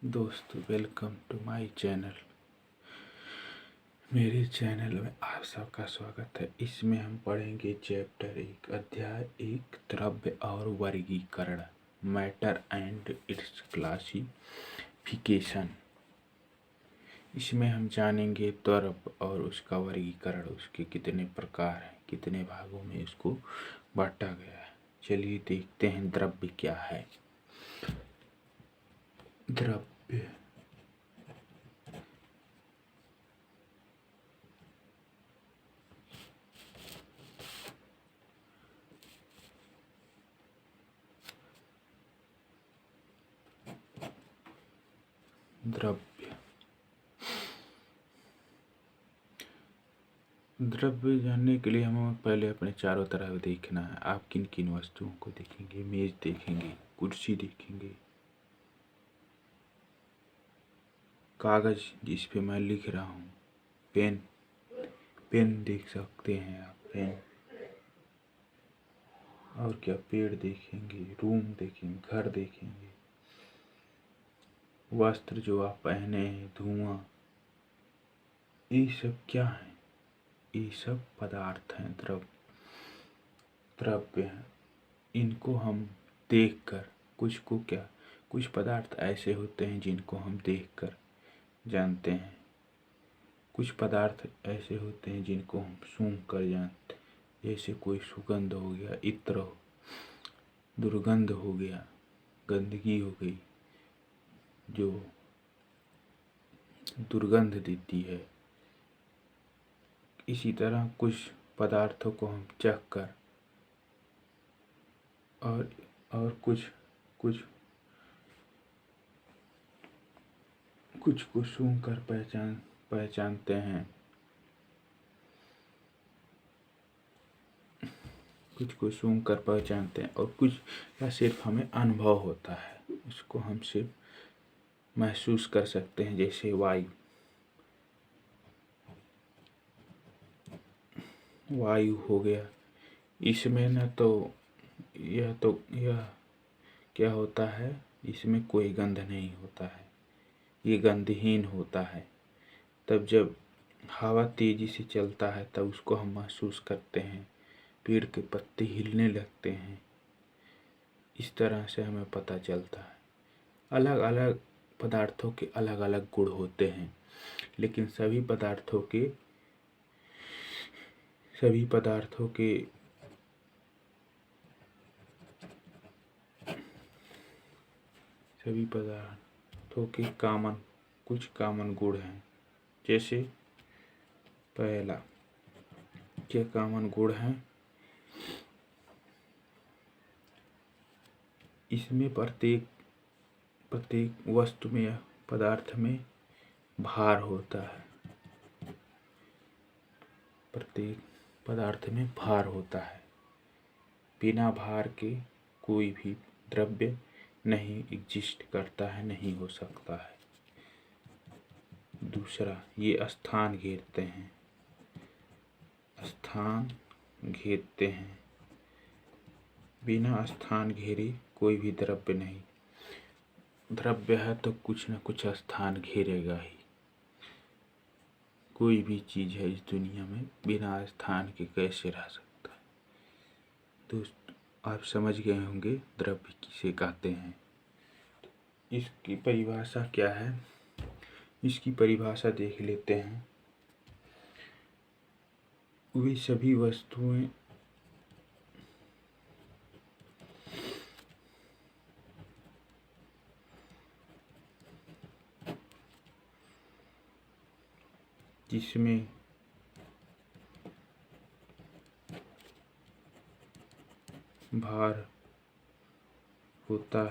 दोस्तों, welcome to my channel. मेरे channel में आप सबका स्वागत है। इसमें हम पढ़ेंगे चैप्टर 1 अध्याय 1 द्रव्य और वर्गीकरण, मैटर एंड इट्स क्लासिफिकेशन। इसमें हम जानेंगे द्रव्य और उसका वर्गीकरण, उसके कितने प्रकार हैं, कितने भागों में इसको बांटा गया है। चलिए देखते हैं द्रव्य क्या है। द्रव्य द्रव्य द्रव्य जानने के लिए हमें पहले अपने चारों तरफ देखना है। आप किन किन वस्तुओं को देखेंगे? मेज देखेंगे, कुर्सी देखेंगे, कागज जिस पे मैं लिख रहा हूँ, पेन पेन देख सकते हैं आप, पेन। और क्या, पेड़ देखेंगे, रूम देखेंगे, घर देखेंगे, वस्त्र जो आप पहने हैं, धुआं, ये सब क्या है? ये सब पदार्थ हैं, द्रव्य हैं। इनको हम देखकर कुछ पदार्थ ऐसे होते हैं जिनको हम देखकर जानते हैं, कुछ पदार्थ ऐसे होते हैं जिनको हम सूंघ कर जानते हैं। जैसे कोई सुगंध हो गया, इत्र हो, दुर्गंध हो गया, गंदगी हो गई जो दुर्गंध देती है। इसी तरह कुछ पदार्थों को हम चख कर और कुछ को सूंघ कर पहचानते हैं, कुछ को सूंघ कर पहचानते हैं, और कुछ का सिर्फ हमें अनुभव होता है, उसको हम सिर्फ महसूस कर सकते हैं। जैसे वायु हो गया, इसमें न तो यह क्या होता है, इसमें कोई गंध नहीं होता है, ये गंधहीन होता है। तब जब हवा तेजी से चलता है तब उसको हम महसूस करते हैं, पेड़ के पत्ते हिलने लगते हैं। इस तरह से हमें पता चलता है। अलग अलग पदार्थों के अलग अलग गुण होते हैं, लेकिन सभी पदार्थों के कुछ कॉमन गुण हैं। जैसे पहला, क्या कॉमन गुण है? इसमें प्रत्येक वस्तु में या पदार्थ में भार होता है। प्रत्येक पदार्थ में भार होता है। बिना भार के कोई भी द्रव्य नहीं एग्जिस्ट करता है, नहीं हो सकता है। दूसरा, ये स्थान घेरते हैं। बिना स्थान घेरे कोई भी द्रव्य नहीं। द्रव्य है तो कुछ न कुछ स्थान घेरेगा ही। कोई भी चीज है इस दुनिया में बिना स्थान के कैसे रह सकता है? दोस्त, आप समझ गए होंगे द्रव्य किसे कहते हैं। इसकी परिभाषा क्या है, इसकी परिभाषा देख लेते हैं। वे सभी वस्तुएं जिसमें भार होता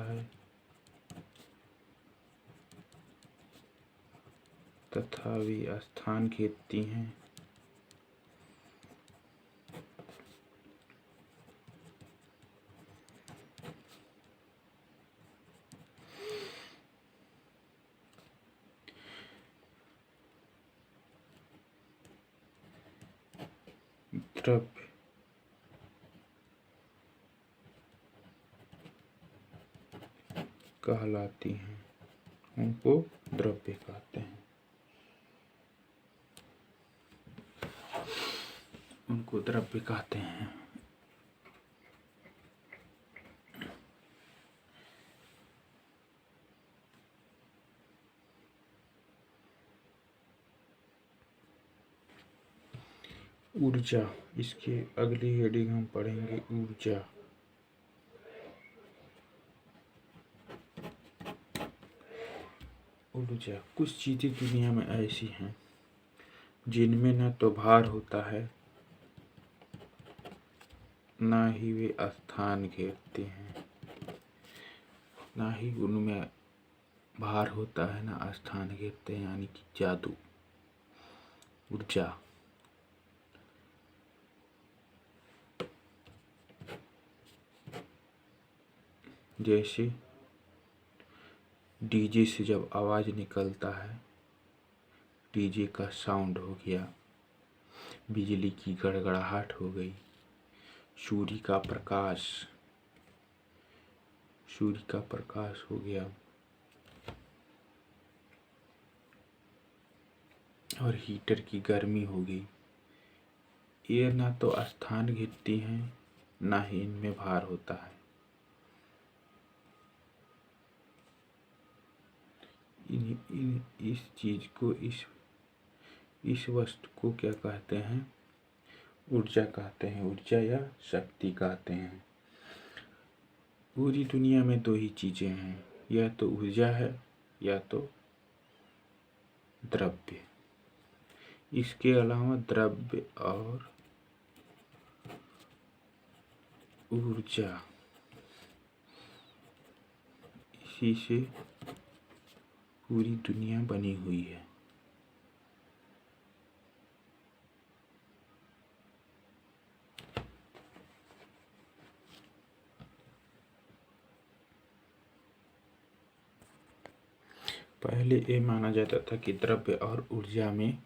है तथा वे स्थान घेरती हैं। द्रव्य कहलाती हैं, उनको द्रव्य कहते हैं। उनको द्रव्य कहते हैं। ऊर्जा, इसके अगली हेडिंग हम पढ़ेंगे ऊर्जा। ऊर्जा, कुछ चीजें दुनिया में ऐसी हैं जिनमें न तो भार होता है, ना ही वे स्थान घेरते हैं। ना ही उनमें भार होता है, ना स्थान घेरते हैं, यानी कि जादू। ऊर्जा, जैसे डीजे से जब आवाज निकलता है, डीजे का साउंड हो गया, बिजली की गड़गड़ाहट हो गई, सूर्य का प्रकाश हो गया, और हीटर की गर्मी हो गई। ये ना तो स्थान घेरती हैं, ना ही इनमें भार होता है। इस चीज को, इस वस्तु को क्या कहते हैं? ऊर्जा कहते हैं। ऊर्जा या शक्ति कहते हैं। पूरी दुनिया में दो ही चीजें हैं, या तो ऊर्जा है या तो द्रव्य। इसके अलावा द्रव्य और ऊर्जा, इसी से पूरी दुनिया बनी हुई है। पहले ये माना जाता था कि द्रव्य और ऊर्जा में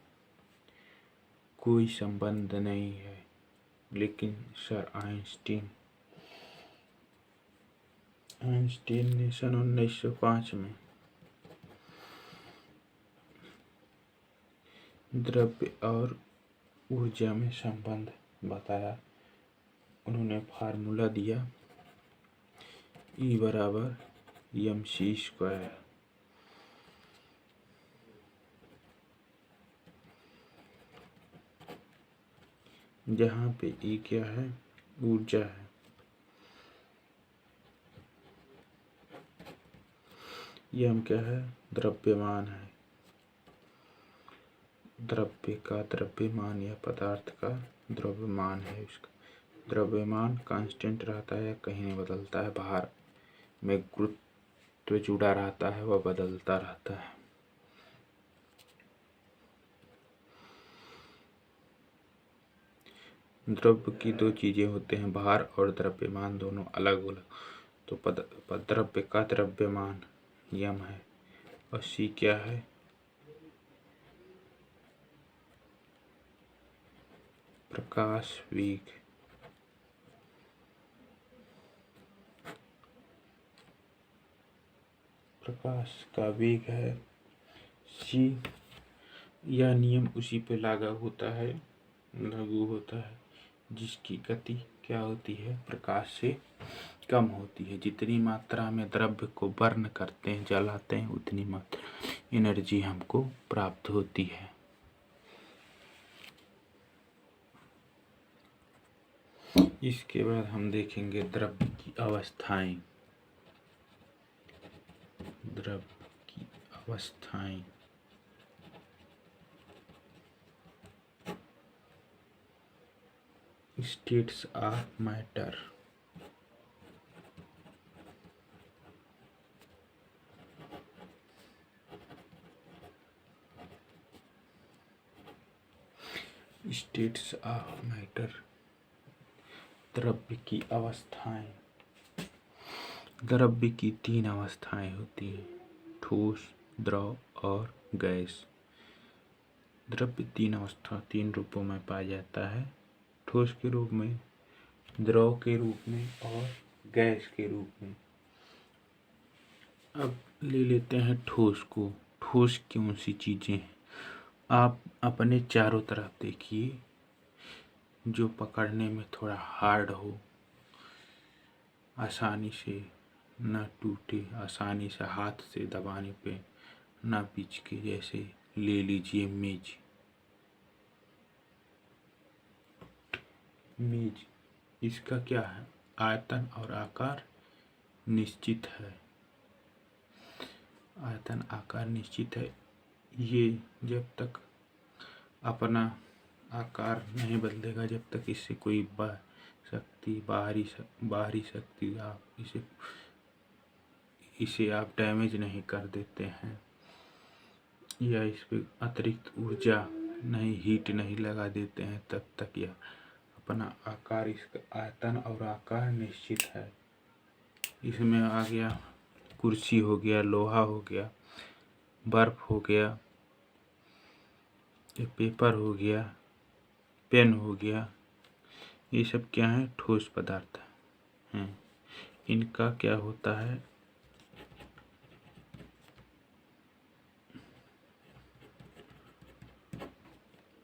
कोई संबंध नहीं है, लेकिन सर आइंस्टीन ने सन 1905 में द्रव्य और ऊर्जा में संबंध बताया। उन्होंने फार्मूला दिया, E बराबर mc²। जहाँ पे E क्या है? ऊर्जा है। m क्या है? द्रव्यमान है। द्रव्य का द्रव्यमान या पदार्थ का द्रव्यमान है। उसका द्रव्यमान कांस्टेंट रहता है, कहीं नहीं बदलता है। भार में गुरुत्व जुड़ा रहता है, वह बदलता रहता है। द्रव्य की दो चीजें होते हैं, भार और द्रव्यमान, दोनों अलग अलग। तो द्रव्य का द्रव्यमान m है, और c क्या है? प्रकाश वेग। प्रकाश का वेग है c। यह नियम उसी पे लागू होता है, जिसकी गति क्या होती है? प्रकाश से कम होती है। जितनी मात्रा में द्रव्य को बर्न करते हैं, जलाते हैं, उतनी मात्रा एनर्जी हमको प्राप्त होती है। इसके बाद हम देखेंगे द्रव्य की अवस्थाएं। द्रव्य की अवस्थाएं, states of matter. States of matter, द्रव्य की अवस्थाएं। द्रव्य की 3 अवस्थाएं होती हैं, ठोस, द्रव और गैस। द्रव्य 3 रूपों में पाया जाता है, ठोस के रूप में, द्रव के रूप में और गैस के रूप में। अब ले लेते हैं ठोस को। ठोस कौन सी चीज़ें हैं? आप अपने चारों तरफ देखिए, जो पकड़ने में थोड़ा हार्ड हो, आसानी से न टूटे, आसानी से हाथ से दबाने पे न पिचके, जैसे ले लीजिए मेज। मेज, इसका क्या है? आयतन और आकार निश्चित है। आयतन आकार निश्चित है। ये जब तक अपना आकार नहीं बदलेगा, जब तक इससे कोई बाहरी शक्ति आप इसे आप डैमेज नहीं कर देते हैं, या इस पे अतिरिक्त ऊर्जा नहीं, हीट नहीं लगा देते हैं, तब तक यह अपना आकार, इसका आयतन और आकार निश्चित है। इसमें आ गया कुर्सी हो गया, लोहा हो गया, बर्फ हो गया, ये पेपर हो गया, पेन हो गया, ये सब क्या है? ठोस पदार्थ हैं। इनका क्या होता है?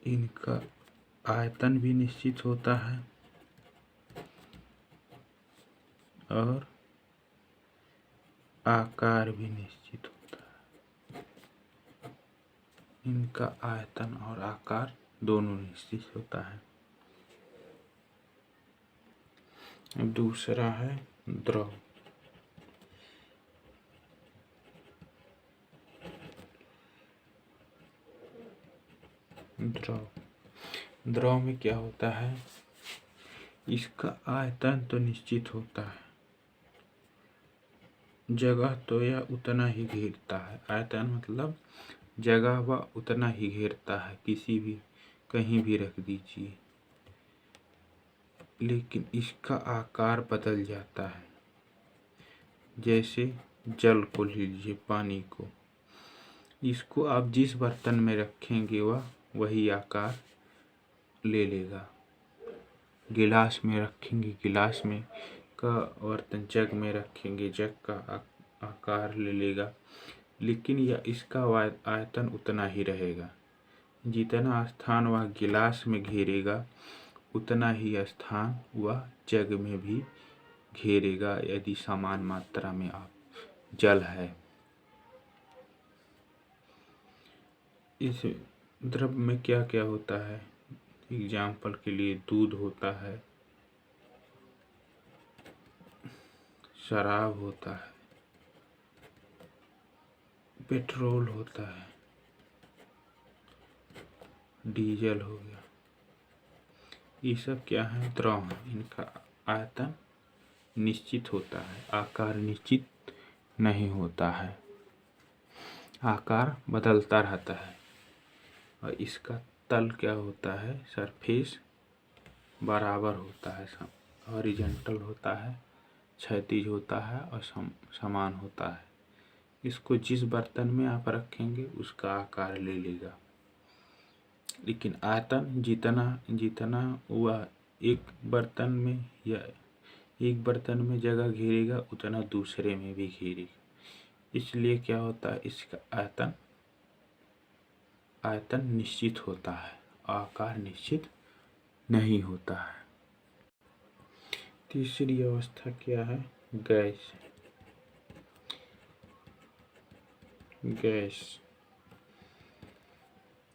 इनका आयतन भी निश्चित होता है और आकार भी निश्चित होता है। इनका आयतन और आकार दोनों निश्चित होता है। अब दूसरा है द्रव। द्रव में क्या होता है? इसका आयतन तो निश्चित होता है, जगह तो यह उतना ही घेरता है। आयतन मतलब जगह वह उतना ही घेरता है, किसी भी कहीं भी रख दीजिए, लेकिन इसका आकार बदल जाता है। जैसे जल को लीजिए, पानी को, इसको आप जिस बर्तन में रखेंगे वह वही आकार ले लेगा। गिलास में रखेंगे, गिलास में का बर्तन जग में रखेंगे, जग का आकार ले लेगा, लेकिन यह इसका आयतन उतना ही रहेगा। जितना स्थान वह गिलास में घेरेगा, उतना ही स्थान वह जग में भी घेरेगा, यदि समान मात्रा में आप जल है। इस द्रव में क्या क्या होता है? एग्जाम्पल के लिए दूध होता है, शराब होता है, पेट्रोल होता है, डीजल हो गया, ये सब क्या है? द्रव है। इनका आयतन निश्चित होता है, आकार निश्चित नहीं होता है, आकार बदलता रहता है। और इसका तल क्या होता है? सरफेस बराबर होता है, हॉरिजॉन्टल होता है, क्षैतिज होता है और समान होता है। इसको जिस बर्तन में आप रखेंगे उसका आकार ले लेगा, लेकिन आयतन जितना वह एक बर्तन में या एक बर्तन में जगह घेरेगा, उतना दूसरे में भी घेरेगा। इसलिए क्या होता है? इसका आयतन निश्चित होता है, आकार निश्चित नहीं होता है। तीसरी अवस्था क्या है? गैस। गैस,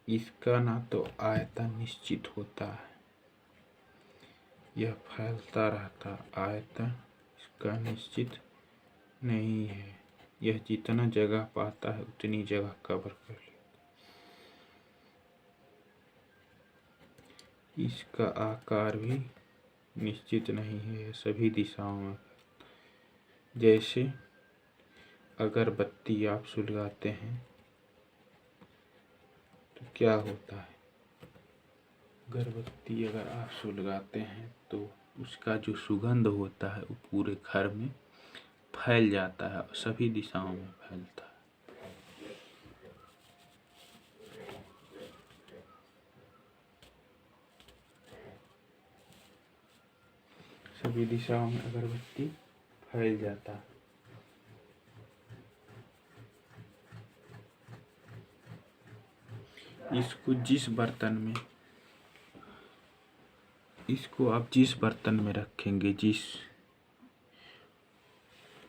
इसका ना तो आयतन निश्चित होता है, यह फैलता रहता, आयतन इसका निश्चित नहीं है। यह जितना जगह पाता है उतनी जगह कवर कर लेता। इसका आकार भी निश्चित नहीं है, सभी दिशाओं में। जैसे अगरबत्ती आप सुलगाते हैं तो क्या होता है? अगरबत्ती अगर आप सुलगाते हैं तो उसका जो सुगंध होता है वो पूरे घर में फैल जाता है और सभी दिशाओं में फैलता है। सभी दिशाओं में अगरबत्ती फैल जाता है। इसको जिस बर्तन में इसको आप जिस बर्तन में रखेंगे, जिस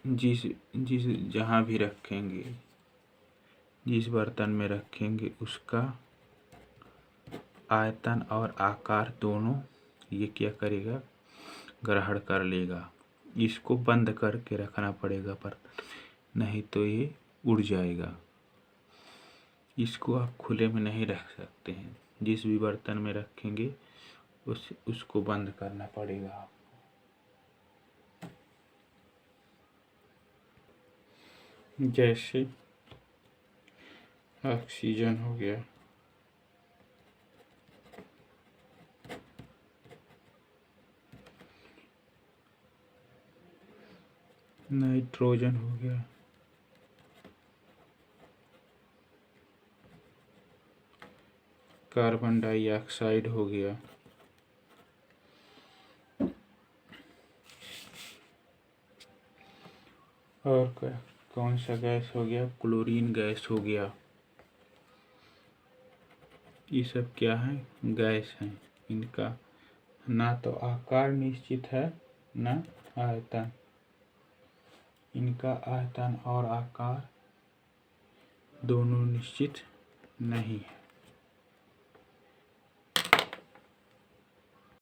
जिस जिस जहाँ भी रखेंगे, जिस बर्तन में रखेंगे उसका आयतन और आकार दोनों ये क्या करेगा, ग्रहण कर लेगा। इसको बंद करके रखना पड़ेगा बर्तन, नहीं तो ये उड़ जाएगा। इसको आप खुले में नहीं रख सकते हैं, जिस भी बर्तन में रखेंगे उसको बंद करना पड़ेगा आपको। जैसे ऑक्सीजन हो गया, नाइट्रोजन हो गया, कार्बन डाइऑक्साइड हो गया, और कौन सा गैस हो गया, क्लोरीन गैस हो गया। ये सब क्या है, गैस हैं। इनका ना तो आकार निश्चित है ना आयतन। इनका आयतन और आकार दोनों निश्चित नहीं है।